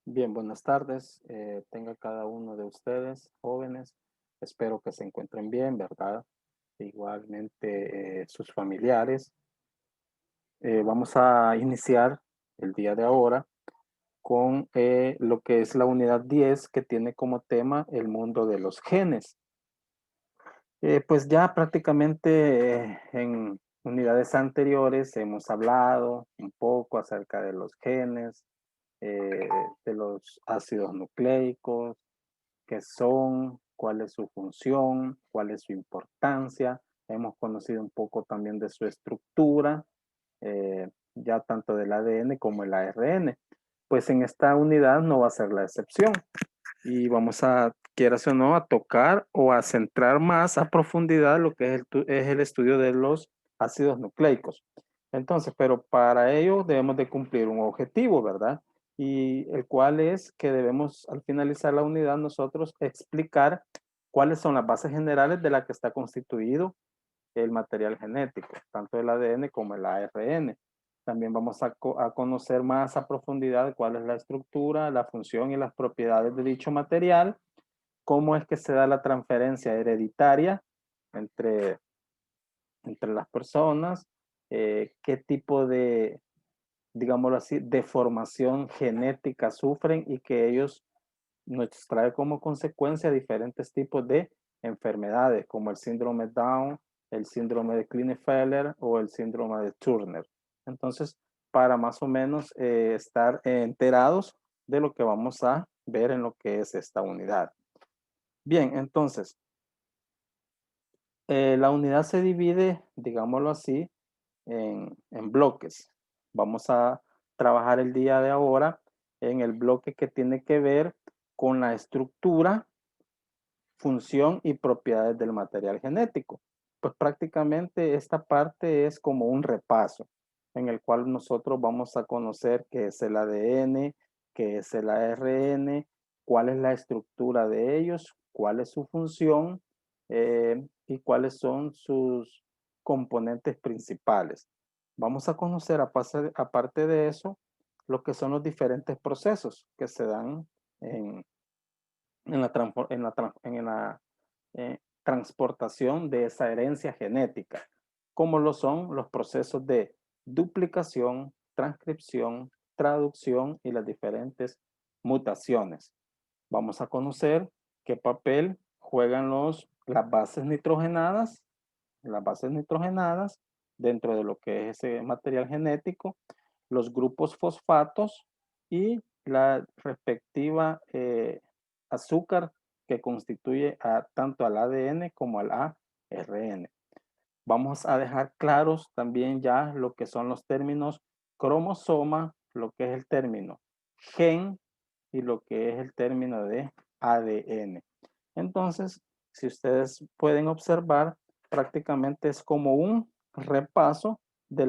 Bien, buenas tardes. Tenga cada uno de ustedes, jóvenes. Espero que se encuentren bien, ¿verdad? Igualmente sus familiares. Vamos a iniciar el día de ahora con lo que es la unidad 10 que tiene como tema el mundo de los genes. Pues ya prácticamente en unidades anteriores hemos hablado un poco acerca de los genes, eh, de los ácidos nucleicos, qué son, cuál es su función, cuál es su importancia. Hemos conocido un poco también de su estructura, ya tanto del ADN como el ARN. Pues en esta unidad no va a ser la excepción y vamos a, quieras o no, a tocar o a centrar más a profundidad lo que es el estudio de los ácidos nucleicos. Entonces, pero para ello debemos de cumplir un objetivo, ¿verdad? Y el cual es que debemos, al finalizar la unidad, nosotros explicar cuáles son las bases generales de la que está constituido el material genético, tanto el ADN como el ARN. También vamos a conocer más a profundidad cuál es la estructura, la función y las propiedades de dicho material, cómo es que se da la transferencia hereditaria entre, entre las personas, qué tipo de, digámoslo así, deformación genética sufren y que ellos nos trae como consecuencia diferentes tipos de enfermedades, como el síndrome Down, el síndrome de Klinefelter o el síndrome de Turner. Entonces, para más o menos estar enterados de lo que vamos a ver en lo que es esta unidad. Bien, entonces, la unidad se divide, digámoslo así, en bloques. Vamos a trabajar el día de ahora en el bloque que tiene que ver con la estructura, función y propiedades del material genético. Pues prácticamente esta parte es como un repaso en el cual nosotros vamos a conocer qué es el ADN, qué es el ARN, cuál es la estructura de ellos, cuál es su función y cuáles son sus componentes principales. Vamos a conocer, aparte de eso, lo que son los diferentes procesos que se dan en, en la transportación de esa herencia genética, como lo son los procesos de duplicación, transcripción, traducción y las diferentes mutaciones. Vamos a conocer qué papel juegan las bases nitrogenadas dentro de lo que es ese material genético, los grupos fosfatos y la respectiva azúcar que constituye tanto al ADN como al ARN. Vamos a dejar claros también ya lo que son los términos cromosoma, lo que es el término gen y lo que es el término de ADN. Entonces, si ustedes pueden observar, prácticamente es como un repaso de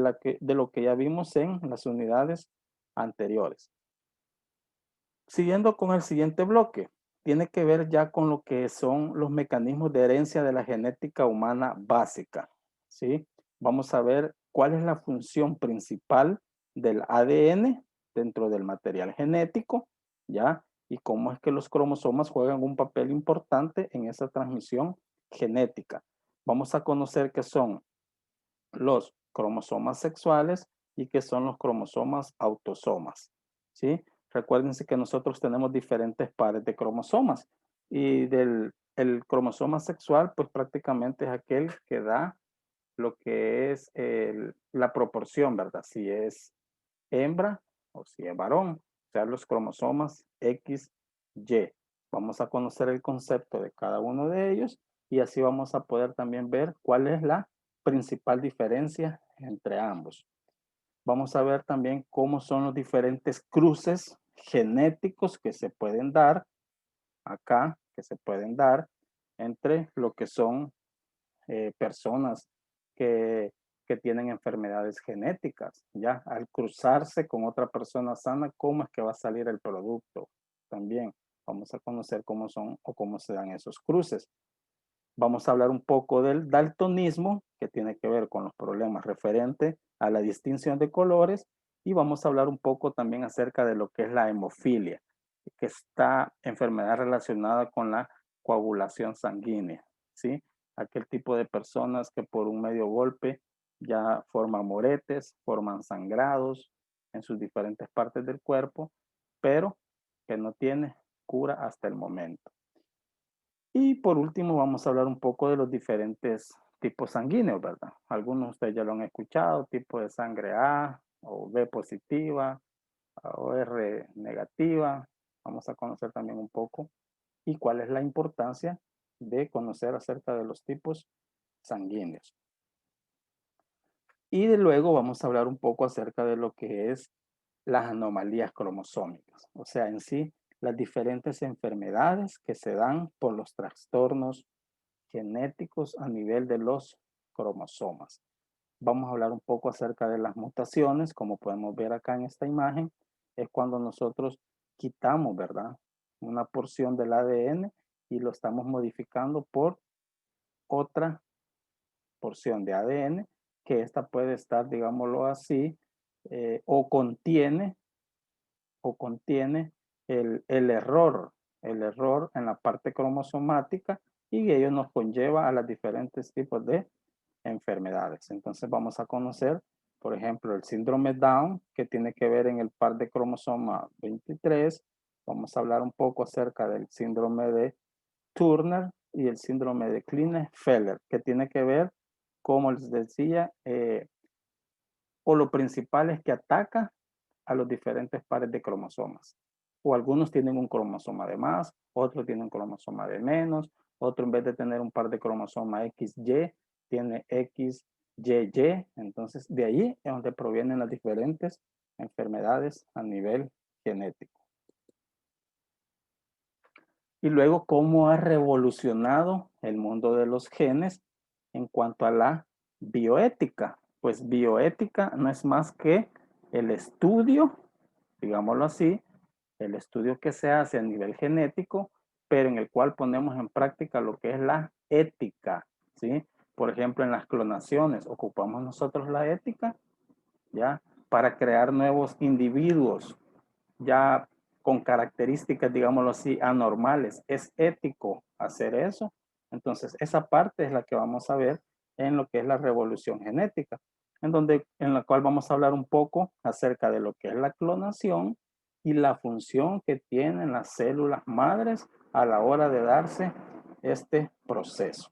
lo que ya vimos en las unidades anteriores. Siguiendo con el siguiente bloque, tiene que ver ya con lo que son los mecanismos de herencia de la genética humana básica, ¿sí? Vamos a ver cuál es la función principal del ADN dentro del material genético, ¿ya? Y cómo es que los cromosomas juegan un papel importante en esa transmisión genética. Vamos a conocer qué son los cromosomas sexuales y qué son los cromosomas autosomas, ¿sí? Recuérdense que nosotros tenemos diferentes pares de cromosomas y el cromosoma sexual, pues prácticamente es aquel que da lo que es la proporción, ¿verdad? Si es hembra o si es varón, o sea, los cromosomas X, Y. Vamos a conocer el concepto de cada uno de ellos y así vamos a poder también ver cuál es la principal diferencia entre ambos. Vamos a ver también cómo son los diferentes cruces genéticos que se pueden dar acá, que se pueden dar entre lo que son personas que, que tienen enfermedades genéticas, ya al cruzarse con otra persona sana, cómo es que va a salir el producto. También vamos a conocer cómo son o cómo se dan esos cruces. Vamos a hablar un poco del daltonismo, que tiene que ver con los problemas referentes a la distinción de colores, y vamos a hablar un poco también acerca de lo que es la hemofilia, que está enfermedad relacionada con la coagulación sanguínea, ¿sí? Aquel tipo de personas que por un medio golpe ya forman moretes, forman sangrados en sus diferentes partes del cuerpo, pero que no tiene cura hasta el momento. Y por último, vamos a hablar un poco de los diferentes tipos sanguíneos, ¿verdad? Algunos de ustedes ya lo han escuchado, tipo de sangre A o B positiva o R negativa. Vamos a conocer también un poco y cuál es la importancia de conocer acerca de los tipos sanguíneos. Y de luego vamos a hablar un poco acerca de lo que es las anomalías cromosómicas, o sea, en sí, las diferentes enfermedades que se dan por los trastornos genéticos a nivel de los cromosomas. Vamos a hablar un poco acerca de las mutaciones, como podemos ver acá en esta imagen, es cuando nosotros quitamos, ¿verdad? Una porción del ADN y lo estamos modificando por otra porción de ADN, que esta puede estar, digámoslo así, o contiene el error en la parte cromosomática y ello nos conlleva a los diferentes tipos de enfermedades. Entonces vamos a conocer, por ejemplo, el síndrome Down, que tiene que ver en el par de cromosoma 23. Vamos a hablar un poco acerca del síndrome de Turner y el síndrome de Klinefelter, que tiene que ver, como les decía, o lo principal es que ataca a los diferentes pares de cromosomas. O algunos tienen un cromosoma de más, otros tienen un cromosoma de menos, otro en vez de tener un par de cromosoma XY, tiene XYY. Entonces, de ahí es donde provienen las diferentes enfermedades a nivel genético. Y luego, ¿cómo ha revolucionado el mundo de los genes en cuanto a la bioética? Pues bioética no es más que el estudio, digámoslo así, el estudio que se hace a nivel genético, pero en el cual ponemos en práctica lo que es la ética, ¿sí? Por ejemplo, en las clonaciones, ocupamos nosotros la ética, ¿ya? Para crear nuevos individuos, ya con características, digámoslo así, anormales. ¿Es ético hacer eso? Entonces, esa parte es la que vamos a ver en lo que es la revolución genética, en la cual vamos a hablar un poco acerca de lo que es la clonación y la función que tienen las células madres a la hora de darse este proceso.